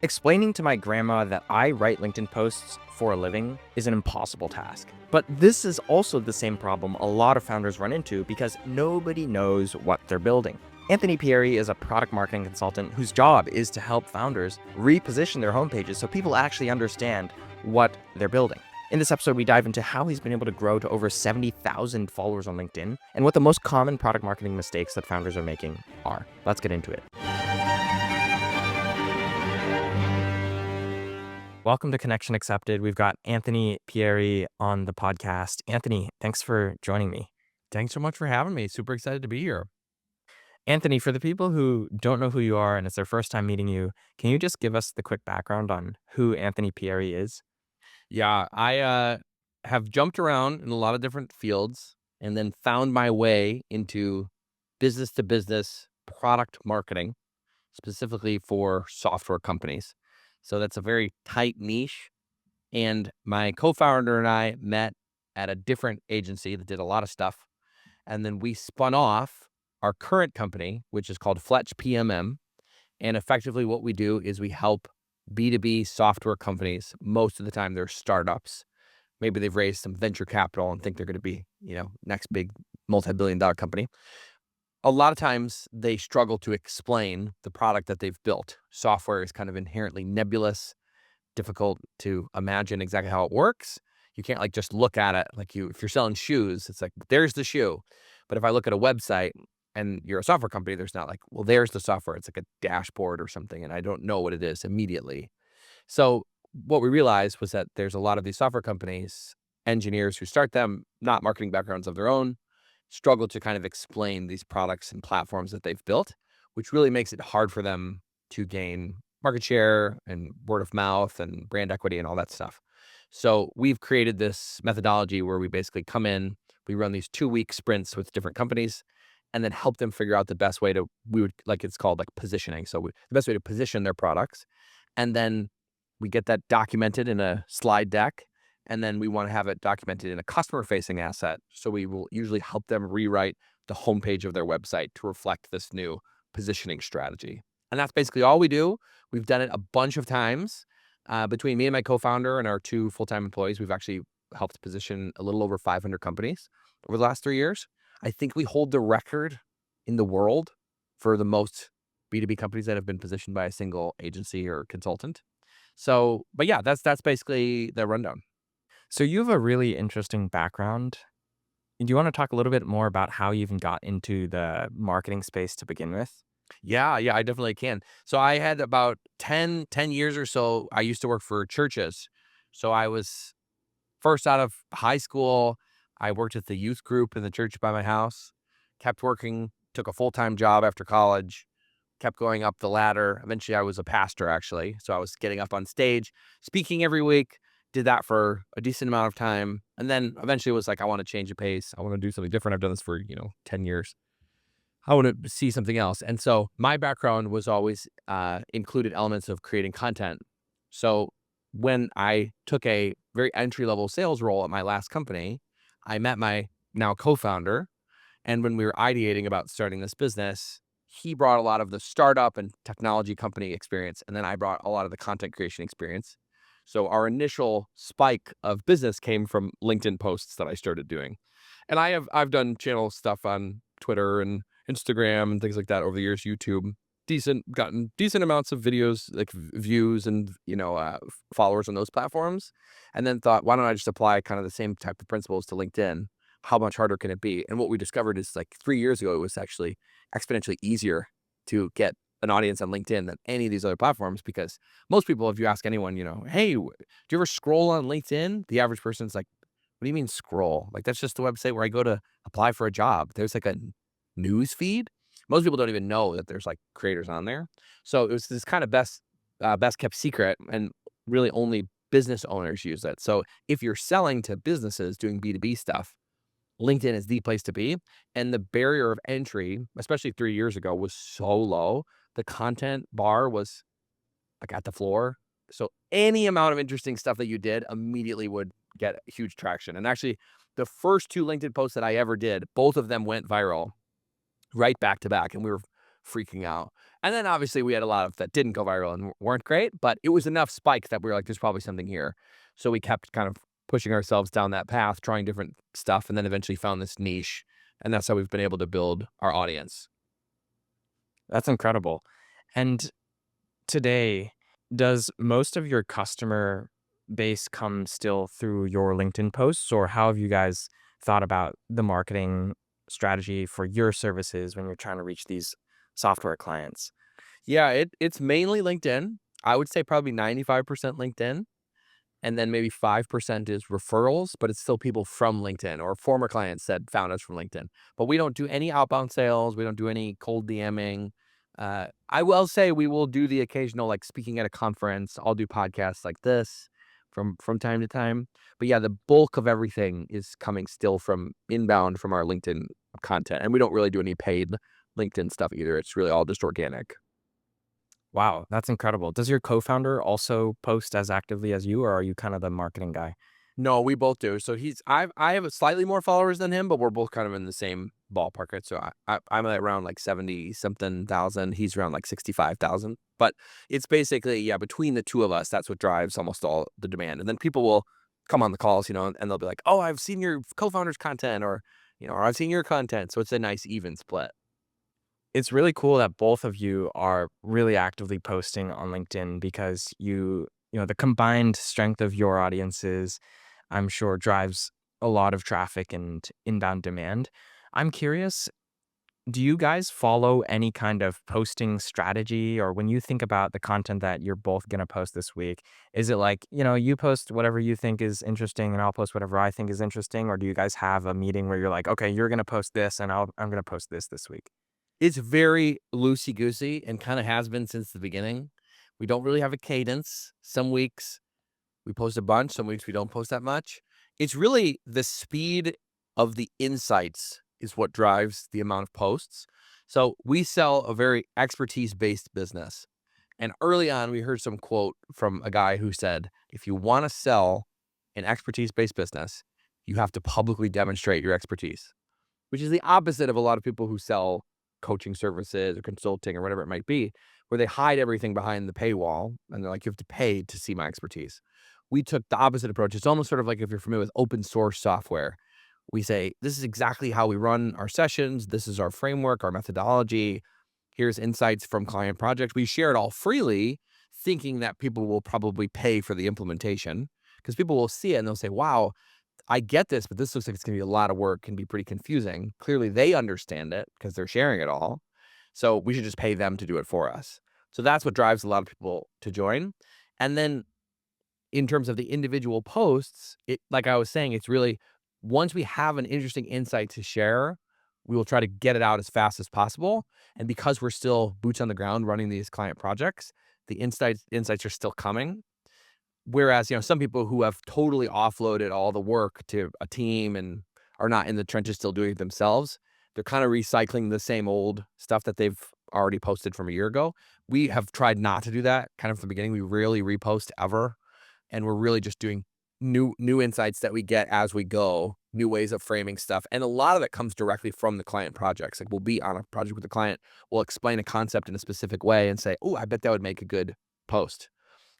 Explaining to my grandma that I write LinkedIn posts for a living is an impossible task. But this is also the same problem a lot of founders run into because nobody knows what they're building. Anthony Pierri is a product marketing consultant whose job is to help founders reposition their homepages so people actually understand what they're building. In this episode, we dive into how he's been able to grow to over 70,000 followers on LinkedIn and what the most common product marketing mistakes that founders are making are. Let's get into it. Welcome to Connection Accepted. We've got Anthony Pierri on the podcast. Anthony, thanks for joining me. Thanks so much for having me. Super excited to be here. Anthony, for the people who don't know who you are and it's their first time meeting you, can you just give us the quick background on who Anthony Pierri is? Yeah, I have jumped around in a lot of different fields and then found my way into business to business product marketing, specifically for software companies. So that's a very tight niche. And my co-founder and I met at a different agency that did a lot of stuff. And then we spun off our current company, which is called Fletch PMM. And effectively what we do is we help B2B software companies. Most of the time they're startups. Maybe they've raised some venture capital and think they're going to be, next big multi-billion-dollar company. A lot of times they struggle to explain the product that they've built. Software is kind of inherently nebulous, difficult to imagine exactly how it works. You can't just look at it if you're selling shoes, it's like, there's the shoe. But if I look at a website and you're a software company, there's not well, there's the software. It's like a dashboard or something, and I don't know what it is immediately. So what we realized was that there's a lot of these software companies, engineers who start them, not marketing backgrounds of their own, struggle to kind of explain these products and platforms that they've built, which really makes it hard for them to gain market share and word of mouth and brand equity and all that stuff. So we've created this methodology where we basically come in, we run these 2-week sprints with different companies and then help them figure out the best way to, it's called positioning. So the best way to position their products. And then we get that documented in a slide deck. And then we want to have it documented in a customer-facing asset. So we will usually help them rewrite the homepage of their website to reflect this new positioning strategy. And that's basically all we do. We've done it a bunch of times. Between me and my co-founder and our 2 full-time employees, we've actually helped position a little over 500 companies over the last 3 years. I think we hold the record in the world for the most B2B companies that have been positioned by a single agency or consultant. So, but yeah, that's basically the rundown. So you have a really interesting background. Do you want to talk a little bit more about how you even got into the marketing space to begin with? Yeah, I definitely can. So I had about 10 years or so. I used to work for churches. So I was first out of high school. I worked at the youth group in the church by my house, kept working, took a full-time job after college, kept going up the ladder. Eventually I was a pastor, actually. So I was getting up on stage, speaking every week, did that for a decent amount of time. And then eventually it was like, I want to change the pace. I want to do something different. I've done this for, 10 years. I want to see something else. And so my background was always included elements of creating content. So when I took a very entry-level sales role at my last company, I met my now co-founder. And when we were ideating about starting this business, he brought a lot of the startup and technology company experience. And then I brought a lot of the content creation experience. So our initial spike of business came from LinkedIn posts that I started doing. And I've done channel stuff on Twitter and Instagram and things like that over the years, YouTube, gotten decent amounts of videos, views and, followers on those platforms. And then thought, why don't I just apply kind of the same type of principles to LinkedIn? How much harder can it be? And what we discovered is 3 years ago, it was actually exponentially easier to get an audience on LinkedIn than any of these other platforms, because most people, if you ask anyone, hey, do you ever scroll on LinkedIn? The average person's like, what do you mean scroll? That's just the website where I go to apply for a job. There's a news feed. Most people don't even know that there's creators on there. So it was this kind of best kept secret, and really only business owners use it. So if you're selling to businesses doing B2B stuff, LinkedIn is the place to be. And the barrier of entry, especially 3 years ago, was so low. The content bar was at the floor. So any amount of interesting stuff that you did immediately would get huge traction. And actually, the first 2 LinkedIn posts that I ever did, both of them went viral right back to back, and we were freaking out. And then obviously we had a lot of that didn't go viral and weren't great, but it was enough spike that we were like, there's probably something here. So we kept kind of pushing ourselves down that path, trying different stuff, and then eventually found this niche. And that's how we've been able to build our audience. That's incredible. And today, does most of your customer base come still through your LinkedIn posts, or how have you guys thought about the marketing strategy for your services when you're trying to reach these software clients? Yeah, it's mainly LinkedIn. I would say probably 95% LinkedIn. And then maybe 5% is referrals, but it's still people from LinkedIn or former clients that found us from LinkedIn. But we don't do any outbound sales. We don't do any cold DMing. I will say we will do the occasional like speaking at a conference. I'll do podcasts like this from time to time. But yeah, the bulk of everything is coming still from inbound from our LinkedIn content. And we don't really do any paid LinkedIn stuff either. It's really all just organic. Wow, that's incredible. Does your co-founder also post as actively as you, or are you kind of the marketing guy? No, we both do. So I have slightly more followers than him, but we're both kind of in the same ballpark. Right? So I'm at around like 70 something thousand. He's around like 65,000. But it's basically, yeah, between the two of us, that's what drives almost all the demand. And then people will come on the calls, and they'll be like, oh, I've seen your co-founder's content or I've seen your content. So it's a nice even split. It's really cool that both of you are really actively posting on LinkedIn because the combined strength of your audiences, I'm sure, drives a lot of traffic and inbound demand. I'm curious, do you guys follow any kind of posting strategy, or when you think about the content that you're both going to post this week, is it like, you post whatever you think is interesting and I'll post whatever I think is interesting? Or do you guys have a meeting where you're like, okay, you're going to post this and I'm going to post this week? It's very loosey-goosey and kind of has been since the beginning. We don't really have a cadence. Some weeks we post a bunch, some weeks we don't post that much. It's really the speed of the insights is what drives the amount of posts. So we sell a very expertise-based business. And early on, we heard some quote from a guy who said, if you want to sell an expertise-based business, you have to publicly demonstrate your expertise, which is the opposite of a lot of people who sell coaching services or consulting or whatever it might be, where they hide everything behind the paywall and they're like, you have to pay to see my expertise. We took the opposite approach. It's almost sort of like if you're familiar with open source software, we say, this is exactly how we run our sessions. This is our framework, our methodology. Here's insights from client projects. We share it all freely, thinking that people will probably pay for the implementation because people will see it and they'll say, wow, I get this, but this looks like it's going to be a lot of work, can be pretty confusing. Clearly, they understand it because they're sharing it all. So we should just pay them to do it for us. So that's what drives a lot of people to join. And then in terms of the individual posts, like I was saying, it's really once we have an interesting insight to share, we will try to get it out as fast as possible. And because we're still boots on the ground running these client projects, the insights are still coming. Whereas, some people who have totally offloaded all the work to a team and are not in the trenches still doing it themselves, they're kind of recycling the same old stuff that they've already posted from a year ago. We have tried not to do that kind of from the beginning. We rarely repost ever. And we're really just doing new insights that we get as we go, new ways of framing stuff. And a lot of it comes directly from the client projects. Like we'll be on a project with a client, we'll explain a concept in a specific way and say, oh, I bet that would make a good post.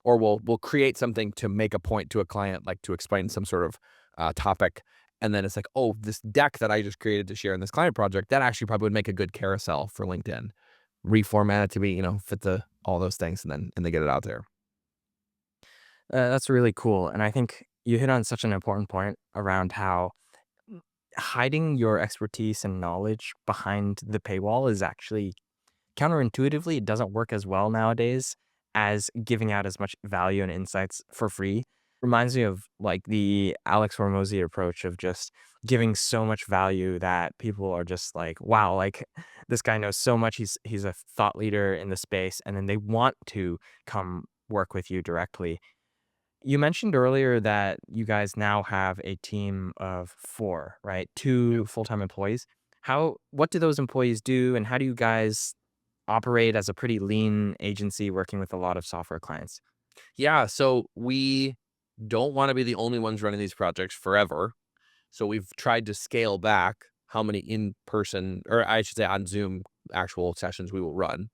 Or we'll create something to make a point to a client, like to explain some sort of topic. And then it's like, oh, this deck that I just created to share in this client project, that actually probably would make a good carousel for LinkedIn. Reformat it to be, fit all those things and they get it out there. That's really cool. And I think you hit on such an important point around how hiding your expertise and knowledge behind the paywall is actually counterintuitively, it doesn't work as well nowadays as giving out as much value and insights for free. Reminds me of like the Alex Hormozy approach of just giving so much value that people are just like, wow, like this guy knows so much. He's a thought leader in the space, and then they want to come work with you directly. You mentioned earlier that you guys now have a team of 4, right? 2 full-time employees. What do those employees do, and how do you guys operate as a pretty lean agency working with a lot of software clients? Yeah. So we don't want to be the only ones running these projects forever. So we've tried to scale back how many in person, or I should say on Zoom actual sessions we will run.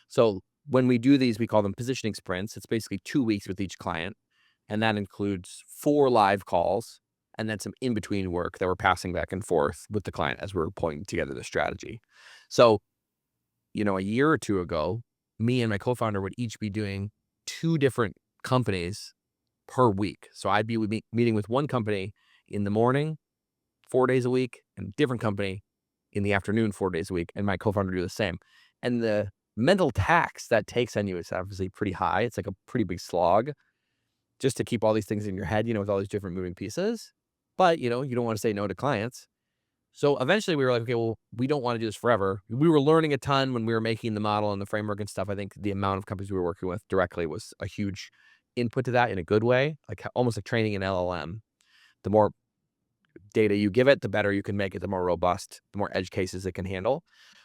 So when we do these, we call them positioning sprints. It's basically 2 weeks with each client, and that includes 4 live calls and then some in-between work that we're passing back and forth with the client as we're pulling together the strategy. So, a year or 2 ago, me and my co-founder would each be doing 2 different companies per week. So I'd be meeting with one company in the morning 4 days a week, and a different company in the afternoon 4 days a week, and my co-founder do the same. And the mental tax that takes on you is obviously pretty high. It's like a pretty big slog just to keep all these things in your head, with all these different moving pieces. But, you don't want to say no to clients. So eventually we were like, okay, well, we don't want to do this forever. We were learning a ton when we were making the model and the framework and stuff. I think the amount of companies we were working with directly was a huge input to that in a good way, like almost like training an LLM. The more data you give it, the better you can make it, the more robust, the more edge cases it can handle.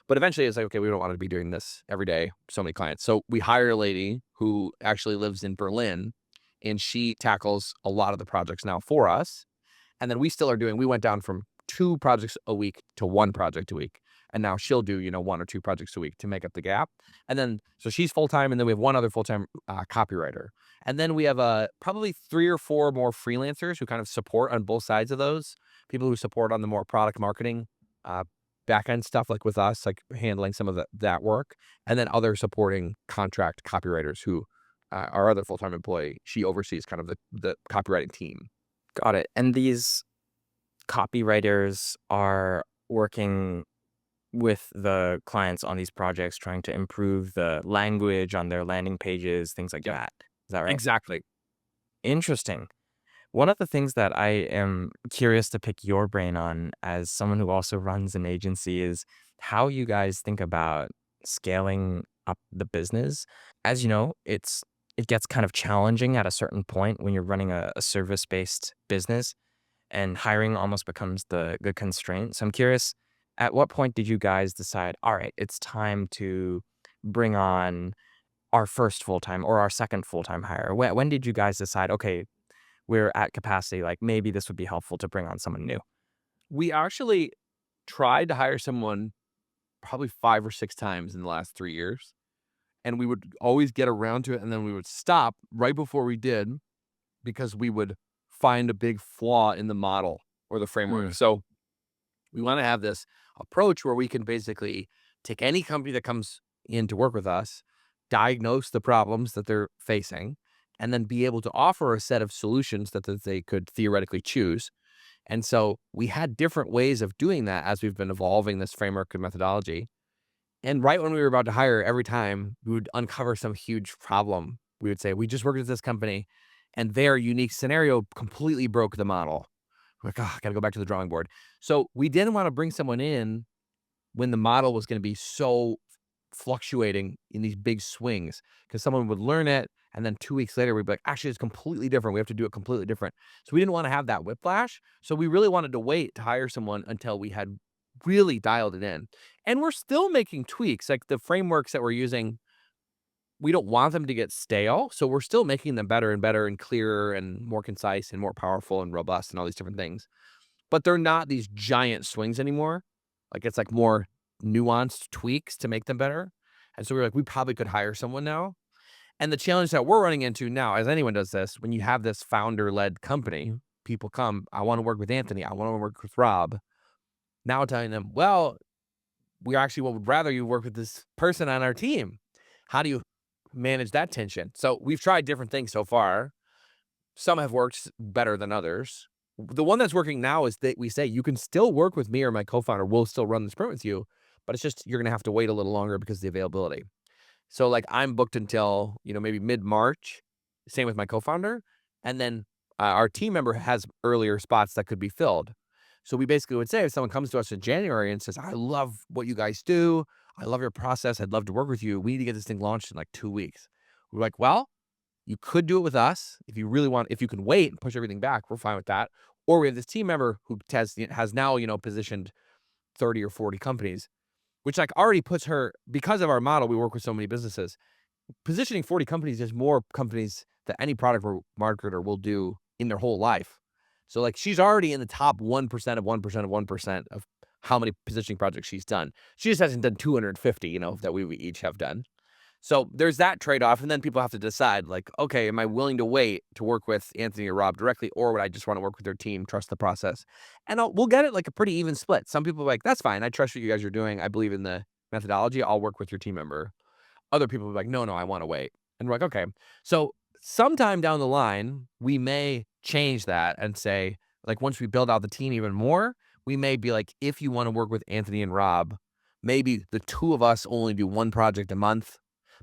But eventually it's like, okay, we don't want to be doing this every day, so many clients. So we hire a lady who actually lives in Berlin, and she tackles a lot of the projects now for us. And then we went down from 2 projects a week to 1 project a week. And now she'll do, 1 or 2 projects a week to make up the gap. And then, so she's full-time, and then we have one other full-time copywriter. And then we have probably 3 or 4 more freelancers who kind of support on both sides of those. People who support on the more product marketing, back-end stuff, like with us, like handling some of that work. And then other supporting contract copywriters who, our other full-time employee, she oversees kind of the copywriting team. Got it. And these copywriters are working with the clients on these projects, trying to improve the language on their landing pages, things like Yep. that. Is that right? Exactly. Interesting. One of the things that I am curious to pick your brain on as someone who also runs an agency is how you guys think about scaling up the business. As you know, it gets kind of challenging at a certain point when you're running a service-based business, and hiring almost becomes the constraint. So I'm curious, at what point did you guys decide, all right, it's time to bring on our first full-time or our second full-time hire? When did you guys decide, okay, we're at capacity, like maybe this would be helpful to bring on someone new? We actually tried to hire someone probably 5 or 6 times in the last 3 years, and we would always get around to it, and then we would stop right before we did because we would find a big flaw in the model or the framework. Mm, So we want to have this approach where we can basically take any company that comes in to work with us, diagnose the problems that they're facing, and then be able to offer a set of solutions that they could theoretically choose. And so we had different ways of doing that as we've been evolving this framework and methodology. And right when we were about to hire, every time we would uncover some huge problem. We would say, we just worked with this company and their unique scenario completely broke the model. We're like, oh, I got to go back to the drawing board. So we didn't want to bring someone in when the model was going to be so fluctuating in these big swings, because someone would learn it and then 2 weeks later we'd be like, actually, it's completely different. We have to do it completely different. So we didn't want to have that whiplash. So we really wanted to wait to hire someone until we had really dialed it in. And we're still making tweaks. Like the frameworks that we're using, we don't want them to get stale. So we're still making them better and better and clearer and more concise and more powerful and robust and all these different things. But they're not these giant swings anymore. Like it's like more nuanced tweaks to make them better. And so we're like, we probably could hire someone now. And the challenge that we're running into now, as anyone does this, when you have this founder-led company, people come, I want to work with Anthony, I want to work with Rob. Now telling them, well, we actually would rather you work with this person on our team. How do you manage that tension? So we've tried different things so far. Some have worked better than others. The one that's working now is that we say, you can still work with me or my co-founder. We'll still run the sprint with you, but it's just, you're going to have to wait a little longer because of the availability. So like I'm booked until, maybe mid-March, same with my co-founder. And then our team member has earlier spots that could be filled. So we basically would say if someone comes to us in January and says, I love what you guys do, I love your process, I'd love to work with you, we need to get this thing launched in like 2 weeks. We're like, well, you could do it with us if you really want. If you can wait and push everything back, we're fine with that. Or we have this team member who has now, positioned 30 or 40 companies, which like already puts her, because of our model, we work with so many businesses. Positioning 40 companies is more companies that any product marketer will do in their whole life. So like she's already in the top 1% of 1% of 1% of how many positioning projects she's done. She just hasn't done 250, that we each have done. So there's that trade-off, and then people have to decide, like, okay, am I willing to wait to work with Anthony or Rob directly, or would I just want to work with their team, trust the process? And we'll get it like a pretty even split. Some people are like, that's fine. I trust what you guys are doing. I believe in the methodology. I'll work with your team member. Other people are like, no, no, I want to wait. And we're like, okay. So sometime down the line, we may change that and say, like, once we build out the team even more, we may be like, if you want to work with Anthony and Rob, maybe the two of us only do one project a month.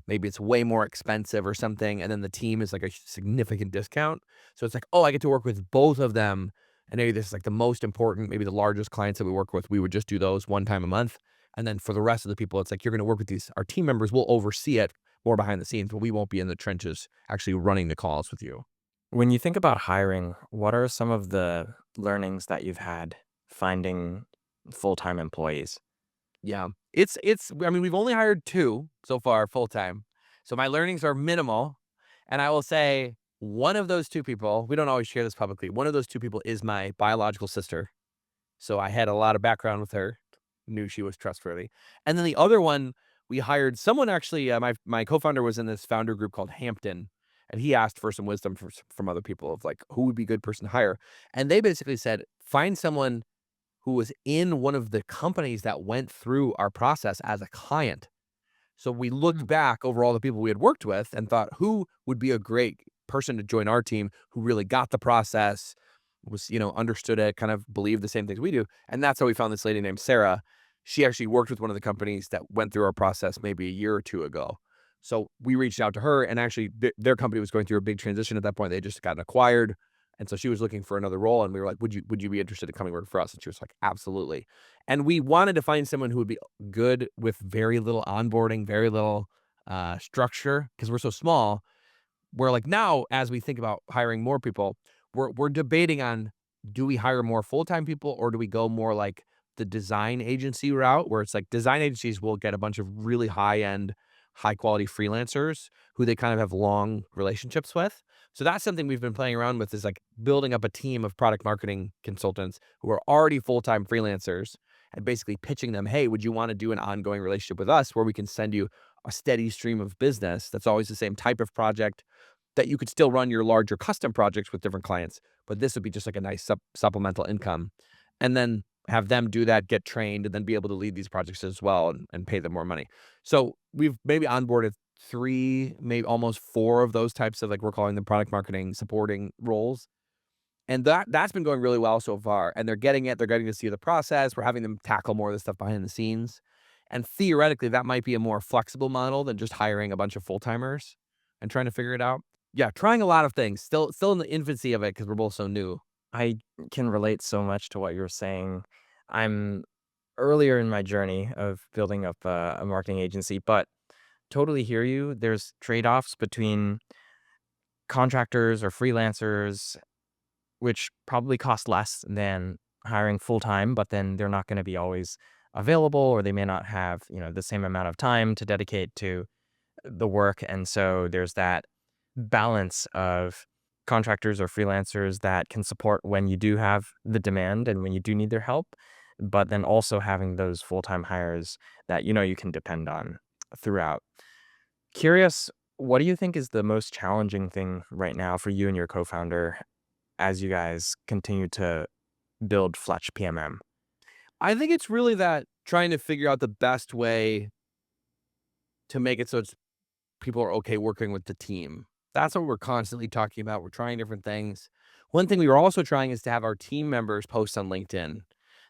Maybe it's way more expensive or something. And then the team is like a significant discount. So it's like, oh, I get to work with both of them. And maybe this is like the most important, maybe the largest clients that we work with, we would just do those one time a month. And then for the rest of the people, it's like, you're going to work with these, our team members will oversee it more behind the scenes, but we won't be in the trenches actually running the calls with you. When you think about hiring, what are some of the learnings that you've had finding full-time employees? Yeah. I mean, we've only hired 2 so far full time. So my learnings are minimal. And I will say one of those 2 people, we don't always share this publicly. One of those 2 people is my biological sister. So I had a lot of background with her, knew she was trustworthy. And then the other one, we hired someone actually, my co-founder was in this founder group called Hampton, and he asked for some wisdom from other people of like, who would be a good person to hire? And they basically said, find someone who was in one of the companies that went through our process as a client. So we looked back over all the people we had worked with and thought, who would be a great person to join our team who really got the process, was, understood it, kind of believed the same things we do. And that's how we found this lady named Sarah. She actually worked with one of the companies that went through our process maybe a year or 2 ago. So we reached out to her, and actually their company was going through a big transition at that point. They had just gotten acquired. And so she was looking for another role, and we were like, would you be interested in coming work for us? And she was like, absolutely. And we wanted to find someone who would be good with very little onboarding, very little structure, because we're so small. We're like, now, as we think about hiring more people, we're debating on, do we hire more full-time people, or do we go more like the design agency route, where it's like design agencies will get a bunch of really high-end, high-quality freelancers who they kind of have long relationships with. So that's something we've been playing around with, is like building up a team of product marketing consultants who are already full-time freelancers and basically pitching them, hey, would you want to do an ongoing relationship with us where we can send you a steady stream of business that's always the same type of project, that you could still run your larger custom projects with different clients, but this would be just like a nice supplemental income. And then have them do that, get trained, and then be able to lead these projects as well, and pay them more money. So we've maybe onboarded 3, maybe almost 4 of those types of, like, we're calling them product marketing supporting roles. And that's been going really well so far. And they're getting it. They're getting to see the process. We're having them tackle more of the stuff behind the scenes. And theoretically, that might be a more flexible model than just hiring a bunch of full-timers and trying to figure it out. Yeah, trying a lot of things. Still in the infancy of it because we're both so new. I can relate so much to what you're saying. I'm earlier in my journey of building up a marketing agency, but totally hear you. There's trade-offs between contractors or freelancers, which probably cost less than hiring full-time, but then they're not going to be always available, or they may not have, the same amount of time to dedicate to the work. And so there's that balance of contractors or freelancers that can support when you do have the demand and when you do need their help, but then also having those full-time hires that you can depend on throughout. Curious, what do you think is the most challenging thing right now for you and your co-founder as you guys continue to build Fletch PMM? I think it's really that trying to figure out the best way to make it so people are okay working with the team. That's what we're constantly talking about. We're trying different things. One thing we were also trying is to have our team members post on LinkedIn.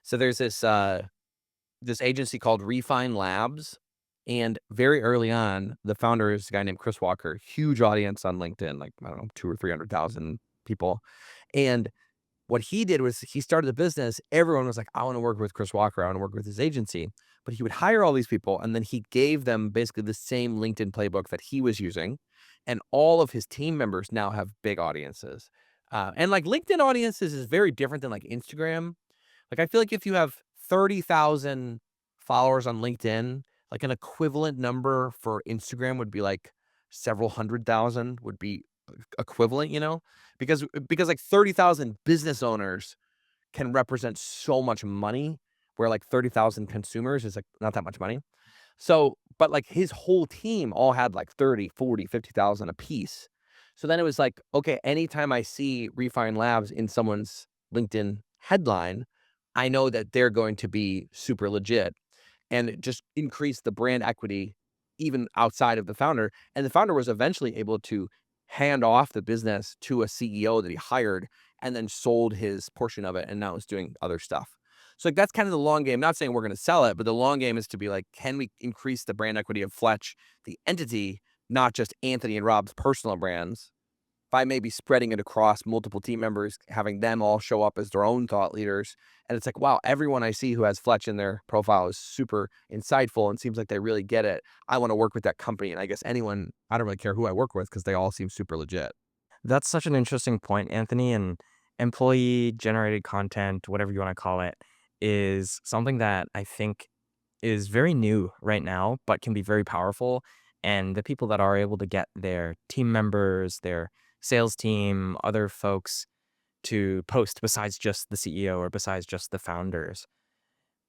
So there's this agency called Refine Labs, and very early on, the founder is a guy named Chris Walker. Huge audience on LinkedIn, like, I don't know, 2 or 300,000 people. And what he did was he started the business. Everyone was like, I want to work with Chris Walker. I want to work with his agency. But he would hire all these people, and then he gave them basically the same LinkedIn playbook that he was using. And all of his team members now have big audiences. And like LinkedIn audiences is very different than like Instagram. Like, I feel like if you have 30,000 followers on LinkedIn, like an equivalent number for Instagram would be like several hundred thousand would be equivalent, because like 30,000 business owners can represent so much money, where like 30,000 consumers is like not that much money. So, but like his whole team all had like 30, 40, 50,000 a piece. So then it was like, okay, anytime I see Refine Labs in someone's LinkedIn headline, I know that they're going to be super legit, and it just increased the brand equity even outside of the founder. And the founder was eventually able to hand off the business to a CEO that he hired and then sold his portion of it and now is doing other stuff. So like that's kind of the long game. Not saying we're going to sell it, but the long game is to be like, can we increase the brand equity of Fletch, the entity, not just Anthony and Rob's personal brands, by maybe spreading it across multiple team members, having them all show up as their own thought leaders. And it's like, wow, everyone I see who has Fletch in their profile is super insightful and seems like they really get it. I want to work with that company. And I guess anyone, I don't really care who I work with because they all seem super legit. That's such an interesting point, Anthony. And employee generated content, whatever you want to call it, is something that I think is very new right now, but can be very powerful. And the people that are able to get their team members, their sales team, other folks to post besides just the CEO or besides just the founders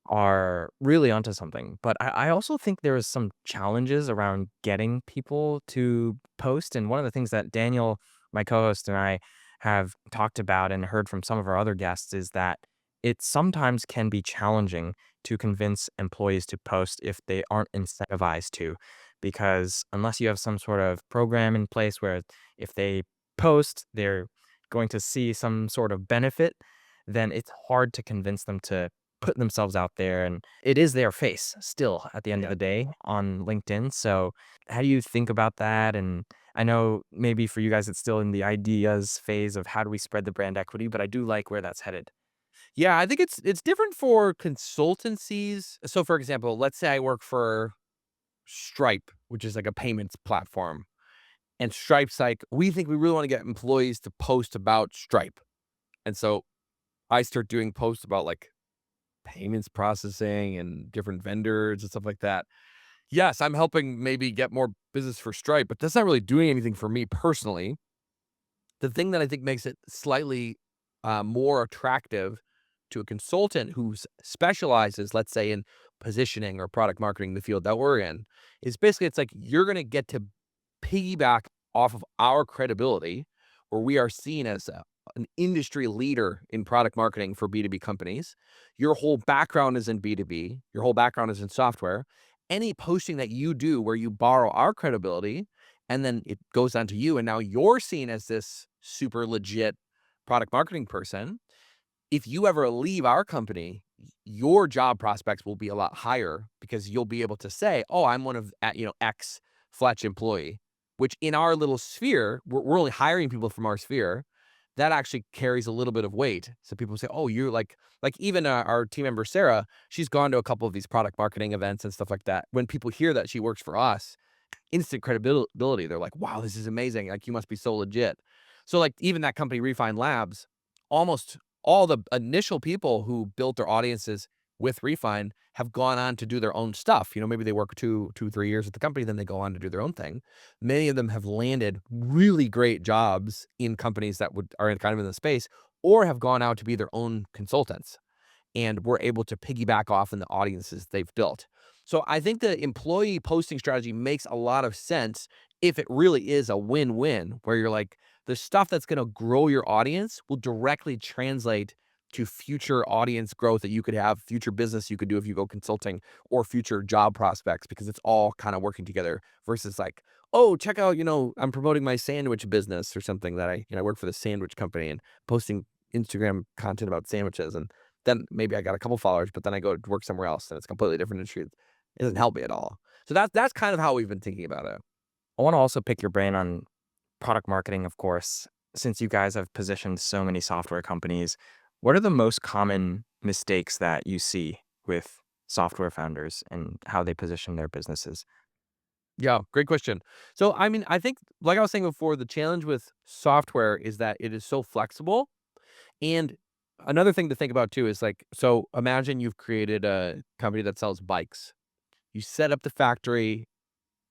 are really onto something. But I also think there is some challenges around getting people to post. And one of the things that Daniel, my co-host, and I have talked about and heard from some of our other guests is that it sometimes can be challenging to convince employees to post if they aren't incentivized to. Because unless you have some sort of program in place where if they post, they're going to see some sort of benefit, then it's hard to convince them to put themselves out there, and it is their face still at the end of Yeah. the day on LinkedIn. So how do you think about that? And I know maybe for you guys it's still in the ideas phase of how do we spread the brand equity, but I do like where that's headed. Yeah, I think it's different for consultancies. So for example, let's say I work for Stripe, which is like a payments platform. And Stripe's like, we think we really want to get employees to post about Stripe. And so I start doing posts about like payments processing and different vendors and stuff like that. Yes, I'm helping maybe get more business for Stripe, but that's not really doing anything for me personally. The thing that I think makes it slightly more attractive to a consultant who specializes, let's say, in positioning or product marketing, the field that we're in, is basically it's like you're going to get to piggyback off of our credibility, where we are seen as an industry leader in product marketing for B2B companies. Your whole background is in B2B, your whole background is in software. Any posting that you do where you borrow our credibility and then it goes on to you, and now you're seen as this super legit product marketing person. If you ever leave our company, your job prospects will be a lot higher because you'll be able to say, "Oh, I'm one of X Fletch employee," which in our little sphere, we're only hiring people from our sphere. That actually carries a little bit of weight. So people say, "Oh, you're like even our team member Sarah, she's gone to a couple of these product marketing events and stuff like that. When people hear that she works for us, instant credibility. They're like, "Wow, this is amazing. Like, you must be so legit." So, like, even that company, Refine Labs, almost all the initial people who built their audiences with Refine have gone on to do their own stuff. Maybe they work 3 years at the company, then they go on to do their own thing. Many of them have landed really great jobs in companies that are kind of in the space, or have gone out to be their own consultants and we're able to piggyback off in the audiences they've built. So I think the employee posting strategy makes a lot of sense if it really is a win-win, where you're like, the stuff that's going to grow your audience will directly translate to future audience growth that you could have, future business you could do if you go consulting, or future job prospects, because it's all kind of working together versus like, oh, check out, I'm promoting my sandwich business or something that I work for the sandwich company and posting Instagram content about sandwiches. And then maybe I got a couple followers, but then I go to work somewhere else and it's a completely different industry. It doesn't help me at all. So that's kind of how we've been thinking about it. I want to also pick your brain on product marketing, of course. Since you guys have positioned so many software companies, what are the most common mistakes that you see with software founders and how they position their businesses? Yeah, great question. So, I mean, I think, like I was saying before, the challenge with software is that it is so flexible. And another thing to think about too is like, so imagine you've created a company that sells bikes. You set up the factory,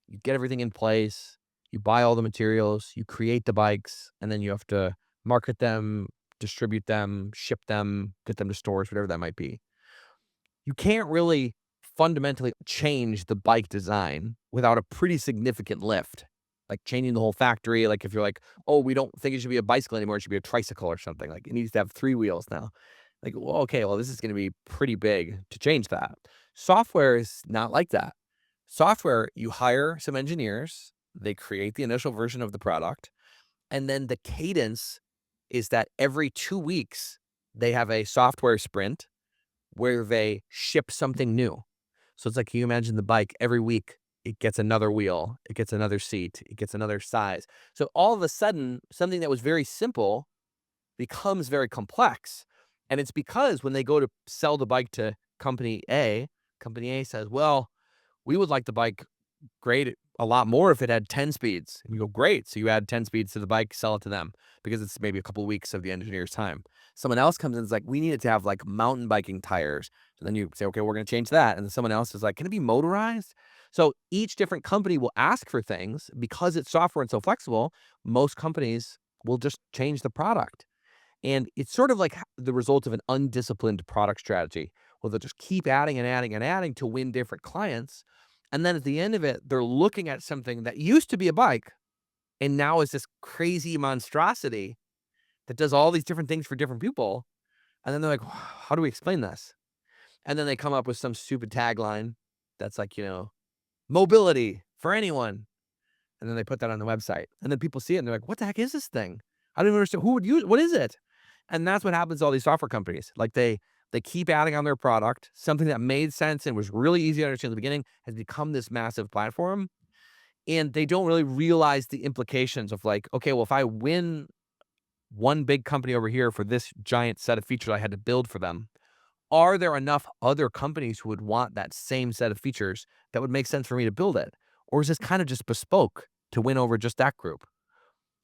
you get everything in place, you buy all the materials, you create the bikes, and then you have to market them, distribute them, ship them, get them to stores, whatever that might be. You can't really fundamentally change the bike design without a pretty significant lift, like changing the whole factory. Like if you're like, oh, we don't think it should be a bicycle anymore, it should be a tricycle or something. Like it needs to have 3 wheels now. Like, well, okay, well, this is going to be pretty big to change that. Software is not like that. Software, you hire some engineers, they create the initial version of the product, and then the cadence is that every 2 weeks they have a software sprint where they ship something new. So it's like you imagine the bike every week, it gets another wheel, it gets another seat, it gets another size. So all of a sudden, something that was very simple becomes very complex. And it's because when they go to sell the bike to Company A says, well, we would like the bike great a lot more if it had 10 speeds. And you go, great. So you add 10 speeds to the bike, sell it to them because it's maybe a couple of weeks of the engineer's time. Someone else comes in and is like, we need it to have like mountain biking tires. So then you say, okay, we're going to change that. And then someone else is like, can it be motorized? So each different company will ask for things because it's software and so flexible. Most companies will just change the product. And it's sort of like the result of an undisciplined product strategy. Well, they'll just keep adding and adding and adding to win different clients. And then at the end of it, they're looking at something that used to be a bike and now is this crazy monstrosity that does all these different things for different people. And then they're like, how do we explain this? And then they come up with some stupid tagline that's like, mobility for anyone. And then they put that on the website. And then people see it and they're like, what the heck is this thing? I don't even understand. Who would use it? What is it? And that's what happens to all these software companies. Like they keep adding on their product. Something that made sense and was really easy to understand at the beginning has become this massive platform. And they don't really realize the implications of like, okay, well, if I win one big company over here for this giant set of features I had to build for them, are there enough other companies who would want that same set of features that would make sense for me to build it? Or is this kind of just bespoke to win over just that group?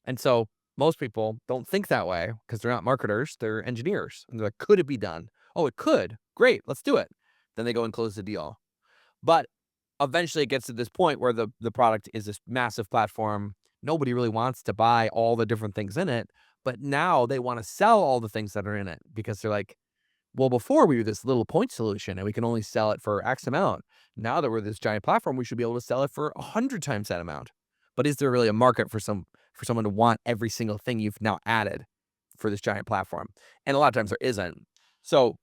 And so most people don't think that way because they're not marketers, they're engineers. And they're like, could it be done? Oh, it could. Great, let's do it. Then they go and close the deal. But eventually it gets to this point where the product is this massive platform. Nobody really wants to buy all the different things in it. But now they want to sell all the things that are in it because they're like, well, before we were this little point solution and we can only sell it for X amount. Now that we're this giant platform, we should be able to sell it for 100 times that amount. But is there really a market for someone to want every single thing you've now added for this giant platform? And a lot of times there isn't. So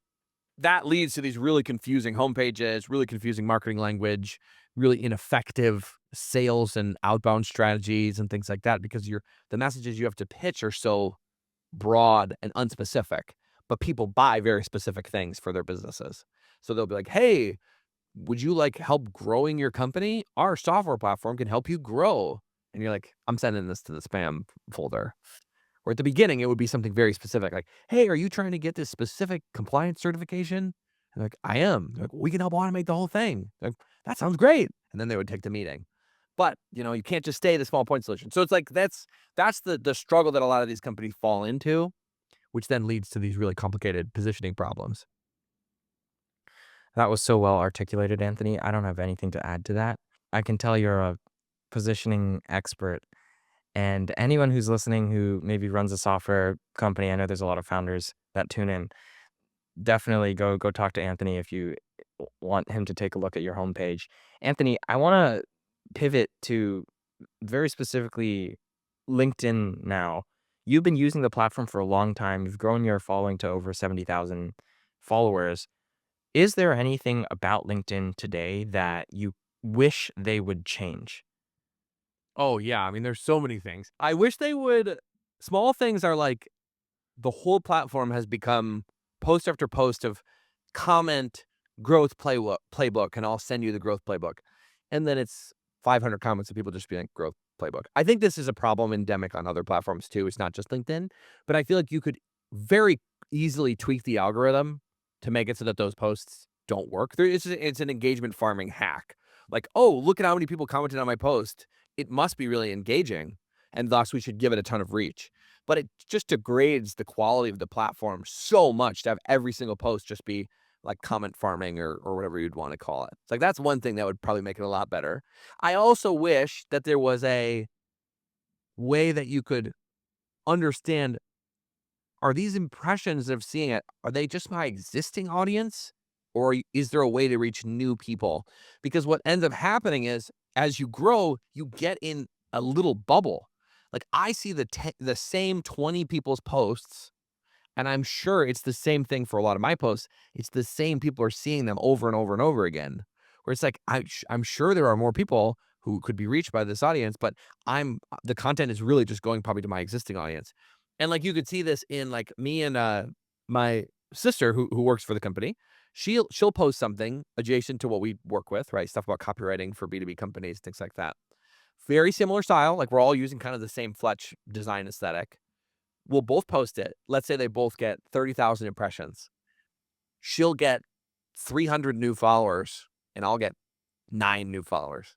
that leads to these really confusing homepages, really confusing marketing language, really ineffective sales and outbound strategies and things like that because the messages you have to pitch are so broad and unspecific, but people buy very specific things for their businesses. So they'll be like, hey, would you like help growing your company? Our software platform can help you grow. And you're like, I'm sending this to the spam folder. Or at the beginning, it would be something very specific, like, hey, are you trying to get this specific compliance certification? And like, I am. Like, we can help automate the whole thing. Like, that sounds great. And then they would take the meeting. But you can't just stay the small point solution. So it's like that's the struggle that a lot of these companies fall into, which then leads to these really complicated positioning problems. That was so well articulated, Anthony. I don't have anything to add to that. I can tell you're a positioning expert. And anyone who's listening who maybe runs a software company, I know there's a lot of founders that tune in. Definitely go talk to Anthony if you want him to take a look at your homepage. Anthony, I want to pivot to very specifically LinkedIn now. You've been using the platform for a long time. You've grown your following to over 70,000 followers. Is there anything about LinkedIn today that you wish they would change? Oh, yeah. I mean, there's so many things. I wish they would. Small things are like the whole platform has become post after post of comment growth playbook, and I'll send you the growth playbook. And then it's 500 comments of people just being like, growth playbook. I think this is a problem endemic on other platforms too. It's not just LinkedIn, but I feel like you could very easily tweak the algorithm to make it so that those posts don't work. It's an engagement farming hack. Like, oh, look at how many people commented on my post. It must be really engaging, and thus we should give it a ton of reach. But it just degrades the quality of the platform so much to have every single post just be like comment farming or whatever you'd want to call it. It's like that's one thing that would probably make it a lot better. I also wish that there was a way that you could understand, are these impressions of seeing it, are they just my existing audience? Or is there a way to reach new people? Because what ends up happening is as you grow, you get in a little bubble. Like I see the same 20 people's posts, and I'm sure it's the same thing for a lot of my posts. It's the same people are seeing them over and over and over again. Where it's like I'm sure there are more people who could be reached by this audience, but the content is really just going probably to my existing audience. And like you could see this in like me and my sister who works for the company. She'll post something adjacent to what we work with, right? Stuff about copywriting for B2B companies, things like that. Very similar style, like we're all using kind of the same Fletch design aesthetic. We'll both post it. Let's say they both get 30,000 impressions. She'll get 300 new followers and I'll get 9 new followers.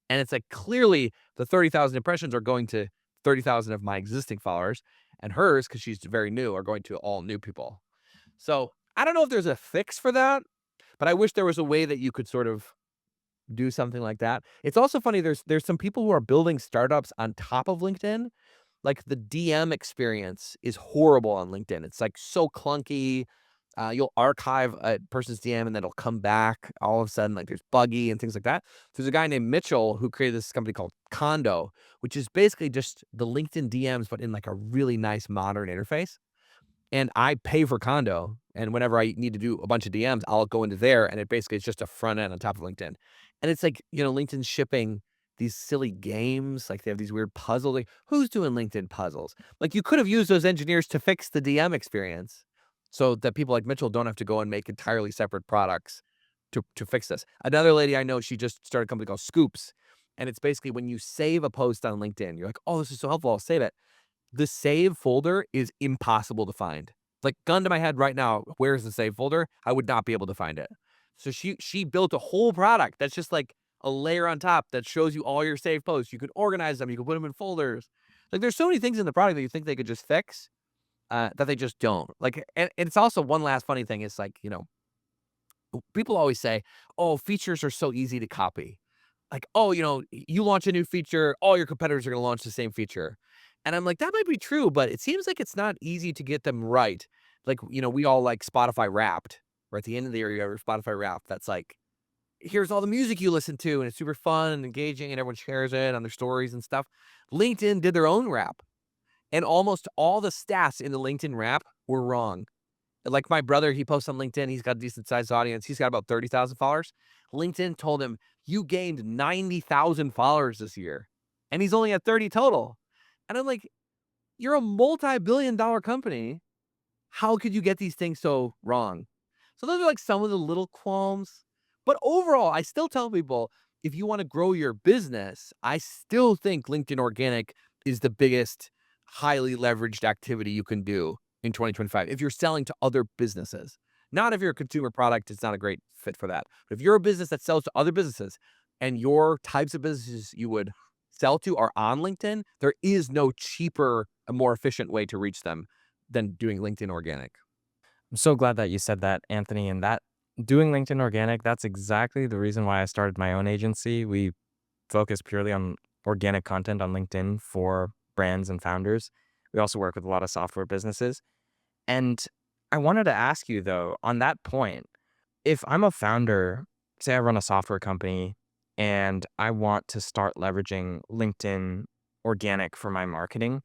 And it's like clearly the 30,000 impressions are going to 30,000 of my existing followers, and hers, because she's very new, are going to all new people. So I don't know if there's a fix for that, but I wish there was a way that you could sort of do something like that. It's also funny, there's some people who are building startups on top of LinkedIn. Like the DM experience is horrible on LinkedIn. It's like so clunky. You'll archive a person's DM and then it'll come back all of a sudden, like there's buggy and things like that. There's a guy named Mitchell who created this company called Condo, which is basically just the LinkedIn DMs, but in like a really nice modern interface. And I pay for Condo, and whenever I need to do a bunch of DMs, I'll go into there, and it basically is just a front end on top of LinkedIn. And it's like, LinkedIn's shipping these silly games, like they have these weird puzzles. Like, who's doing LinkedIn puzzles? Like, you could have used those engineers to fix the DM experience so that people like Mitchell don't have to go and make entirely separate products to fix this. Another lady I know, she just started a company called Scoops, and it's basically when you save a post on LinkedIn, you're like, oh, this is so helpful, I'll save it. The save folder is impossible to find. Like, gun to my head right now, where's the save folder? I would not be able to find it. So she built a whole product that's just like a layer on top that shows you all your saved posts. You can organize them. You can put them in folders. Like, there's so many things in the product that you think they could just fix, that they just don't. Like, and it's also one last funny thing is like, people always say, oh, features are so easy to copy. Like, oh, you launch a new feature, all your competitors are going to launch the same feature. And I'm like, that might be true, but it seems like it's not easy to get them right. Like, we all like Spotify Wrapped, where at the end of the year, you have your Spotify Wrapped. That's like, here's all the music you listen to, and it's super fun and engaging, and everyone shares it on their stories and stuff. LinkedIn did their own wrap, and almost all the stats in the LinkedIn wrap were wrong. Like my brother, he posts on LinkedIn. He's got a decent sized audience. He's got about 30,000 followers. LinkedIn told him, you gained 90,000 followers this year. And he's only at 30 total. And I'm like, you're a multi-billion-dollar company. How could you get these things so wrong? So those are like some of the little qualms. But overall, I still tell people, if you want to grow your business, I still think LinkedIn Organic is the biggest highly leveraged activity you can do in 2025. If you're selling to other businesses, not if you're a consumer product, it's not a great fit for that. But if you're a business that sells to other businesses and your types of businesses you would sell to are on LinkedIn, there is no cheaper, a more efficient way to reach them than doing LinkedIn Organic. I'm so glad that you said that, Anthony, and that doing LinkedIn organic, that's exactly the reason why I started my own agency. We focus purely on organic content on LinkedIn for brands and founders. We also work with a lot of software businesses. And I wanted to ask you though, on that point, if I'm a founder, say I run a software company and I want to start leveraging LinkedIn organic for my marketing,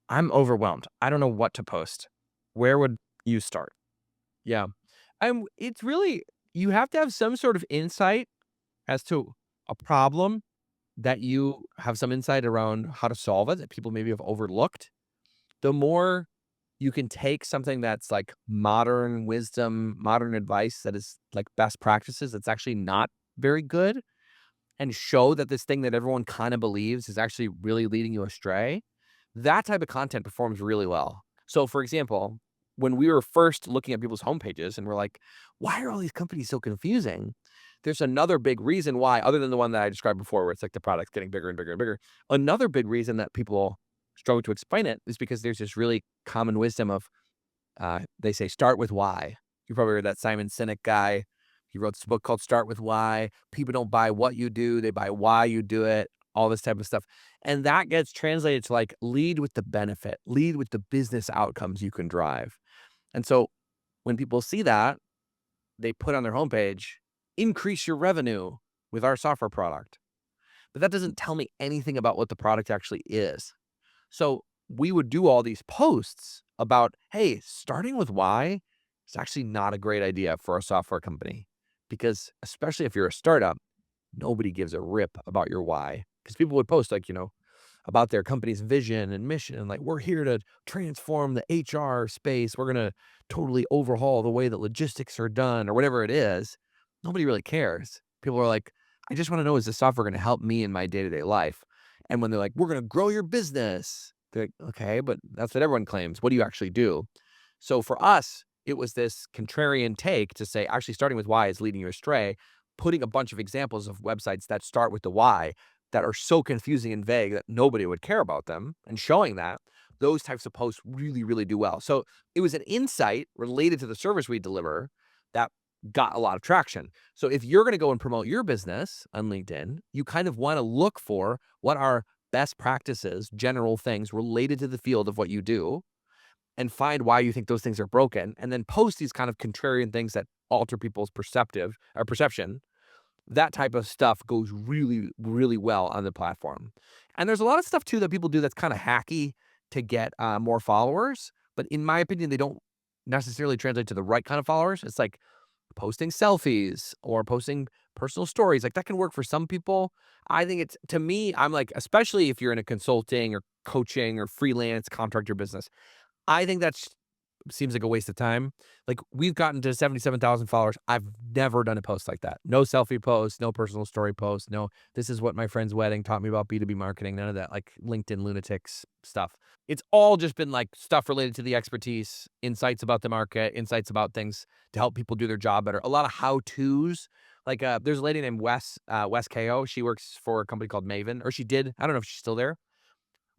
I'm overwhelmed. I don't know what to post. Where would you start? Yeah. It's really, you have to have some sort of insight as to a problem that you have some insight around how to solve it that people maybe have overlooked. The more you can take something that's like modern wisdom, modern advice that is like best practices that's actually not very good, and show that this thing that everyone kind of believes is actually really leading you astray, that type of content performs really well. So, for example, when we were first looking at people's homepages and we're like, why are all these companies so confusing? There's another big reason why, other than the one that I described before, where it's like the product's getting bigger and bigger and bigger. Another big reason that people struggle to explain it is because there's this really common wisdom of, they say, start with why. You probably heard that Simon Sinek guy. He wrote this book called Start with Why. People don't buy what you do, they buy why you do it, all this type of stuff. And that gets translated to like lead with the benefit, lead with the business outcomes you can drive. And so when people see that, they put on their homepage, increase your revenue with our software product. But that doesn't tell me anything about what the product actually is. So we would do all these posts about, hey, starting with why is actually not a great idea for a software company, because especially if you're a startup, nobody gives a rip about your why. Because people would post like, about their company's vision and mission, and like, we're here to transform the HR space. We're going to totally overhaul the way that logistics are done, or whatever it is. Nobody really cares. People are like, I just want to know, is this software going to help me in my day-to-day life? And when they're like, we're going to grow your business, they're like, okay, but that's what everyone claims. What do you actually do? So for us, it was this contrarian take to say, actually starting with why is leading you astray, putting a bunch of examples of websites that start with the why that are so confusing and vague that nobody would care about them, and showing that those types of posts really, really do well. So it was an insight related to the service we deliver that got a lot of traction. So if you're going to go and promote your business on LinkedIn, you kind of want to look for what are best practices, general things related to the field of what you do, and find why you think those things are broken, and then post these kind of contrarian things that alter people's perception. That type of stuff goes really, really well on the platform. And there's a lot of stuff too that people do that's kind of hacky to get more followers. But in my opinion, they don't necessarily translate to the right kind of followers. It's like posting selfies or posting personal stories. Like that can work for some people. I think to me, I'm like, especially if you're in a consulting or coaching or freelance contractor business, I think that's seems like a waste of time. Like, we've gotten to 77,000 followers. I've never done a post like that. No selfie post, no personal story post. No, this is what my friend's wedding taught me about B2B marketing. None of that like LinkedIn lunatics stuff. It's all just been like stuff related to the expertise, insights about the market, insights about things to help people do their job better. A lot of how-tos. Like, there's a lady named Wes Ko. She works for a company called Maven, or she did. I don't know if she's still there.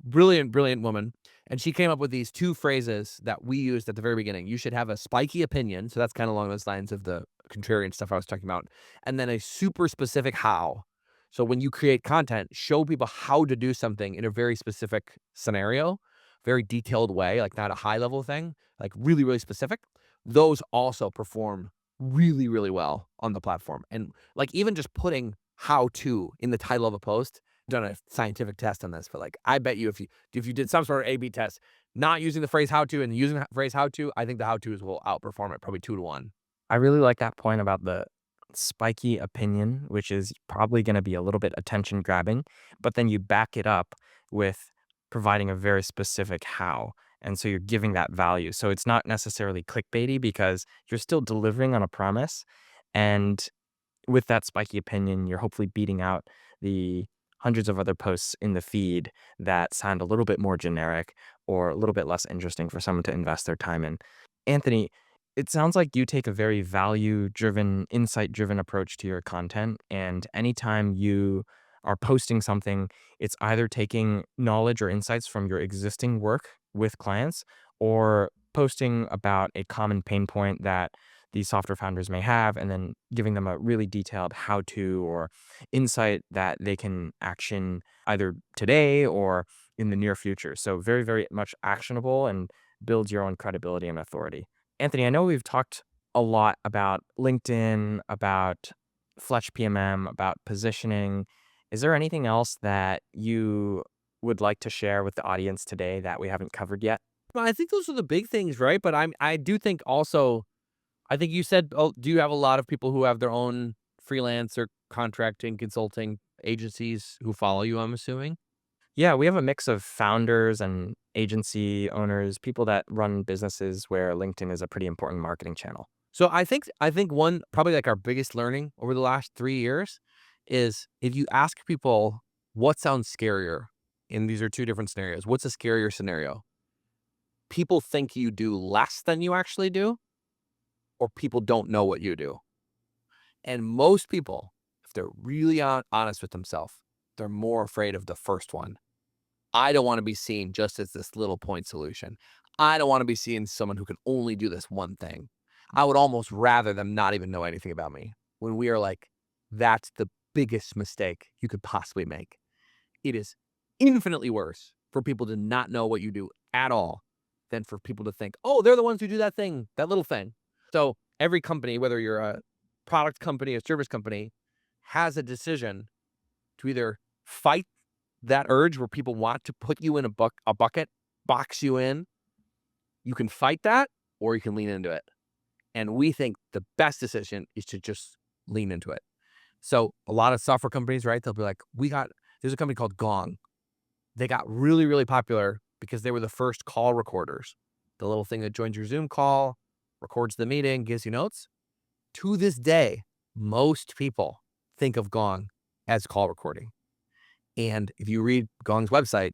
Brilliant, brilliant woman. And she came up with these two phrases that we used at the very beginning. You should have a spiky opinion. So that's kind of along those lines of the contrarian stuff I was talking about. And then a super specific how. So when you create content, show people how to do something in a very specific scenario, very detailed way, like not a high level thing, like really, really specific. Those also perform really, really well on the platform. And like even just putting how to in the title of a post, done a scientific test on this, but like I bet you if you did some sort of A/B test, not using the phrase how to and using the phrase how to, I think the how to's will outperform it probably 2 to 1. I really like that point about the spiky opinion, which is probably going to be a little bit attention grabbing, but then you back it up with providing a very specific how. And so you're giving that value. So it's not necessarily clickbaity because you're still delivering on a promise. And with that spiky opinion, you're hopefully beating out the hundreds of other posts in the feed that sound a little bit more generic or a little bit less interesting for someone to invest their time in. Anthony, it sounds like you take a very value driven, insight driven approach to your content. And anytime you are posting something, it's either taking knowledge or insights from your existing work with clients or posting about a common pain point that these software founders may have, and then giving them a really detailed how to or insight that they can action either today or in the near future. So, very, very much actionable and builds your own credibility and authority. Anthony, I know we've talked a lot about LinkedIn, about Fletch PMM, about positioning. Is there anything else that you would like to share with the audience today that we haven't covered yet? Well, I think those are the big things, right? But I do think also, I think you said, oh, do you have a lot of people who have their own freelance or contracting consulting agencies who follow you, I'm assuming? Yeah, we have a mix of founders and agency owners, people that run businesses where LinkedIn is a pretty important marketing channel. So I think one probably like our biggest learning over the last 3 years is if you ask people what sounds scarier, and these are two different scenarios. What's a scarier scenario? People think you do less than you actually do, or people don't know what you do. And most people, if they're really honest with themselves, they're more afraid of the first one. I don't want to be seen just as this little point solution. I don't want to be seen as someone who can only do this one thing. I would almost rather them not even know anything about me. When we are like, that's the biggest mistake you could possibly make. It is infinitely worse for people to not know what you do at all than for people to think, oh, they're the ones who do that thing, that little thing. So every company, whether you're a product company, a service company, has a decision to either fight that urge where people want to put you in a bucket, box you in. You can fight that, or you can lean into it. And we think the best decision is to just lean into it. So a lot of software companies, right? They'll be like, there's a company called Gong. They got really, really popular because they were the first call recorders. The little thing that joins your Zoom call, records the meeting, gives you notes. To this day, most people think of Gong as call recording. And if you read Gong's website,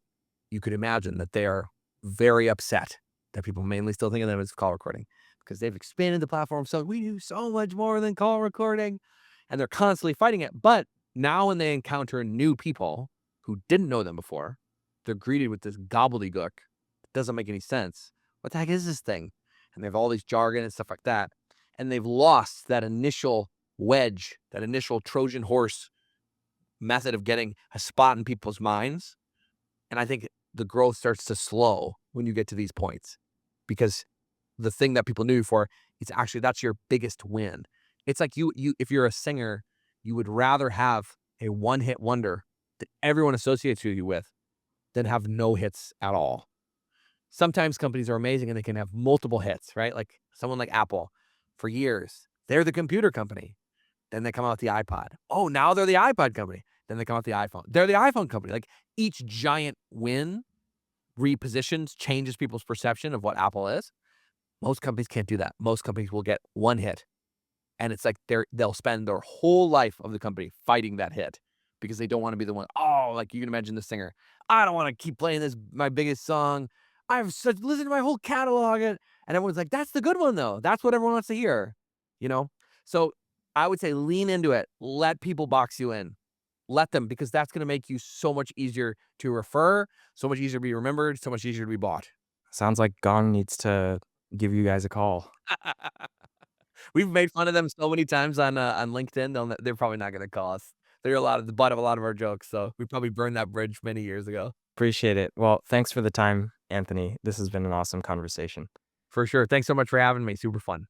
you could imagine that they are very upset that people mainly still think of them as call recording because they've expanded the platform. So we do so much more than call recording, and they're constantly fighting it. But now when they encounter new people who didn't know them before, they're greeted with this gobbledygook. It doesn't make any sense. What the heck is this thing? And they have all these jargon and stuff like that. And they've lost that initial wedge, that initial Trojan horse method of getting a spot in people's minds. And I think the growth starts to slow when you get to these points, because the thing that people knew you for, it's actually, that's your biggest win. It's like you if you're a singer, you would rather have a one-hit wonder that everyone associates you with than have no hits at all. Sometimes companies are amazing and they can have multiple hits, right? Like someone like Apple, for years, they're the computer company. Then they come out with the iPod. Oh, now they're the iPod company. Then they come out with the iPhone. They're the iPhone company. Like each giant win repositions, changes people's perception of what Apple is. Most companies can't do that. Most companies will get one hit. And it's like they'll spend their whole life of the company fighting that hit because they don't want to be the one. Oh, like you can imagine the singer. I don't want to keep playing this, my biggest song. Listen to my whole catalog. And everyone's like, that's the good one though. That's what everyone wants to hear, you know? So I would say lean into it. Let people box you in. Let them, because that's going to make you so much easier to refer, so much easier to be remembered, so much easier to be bought. Sounds like Gong needs to give you guys a call. We've made fun of them so many times on LinkedIn. They're probably not going to call us. They're the butt of a lot of our jokes. So we probably burned that bridge many years ago. Appreciate it. Well, thanks for the time, Anthony. This has been an awesome conversation. For sure. Thanks so much for having me. Super fun.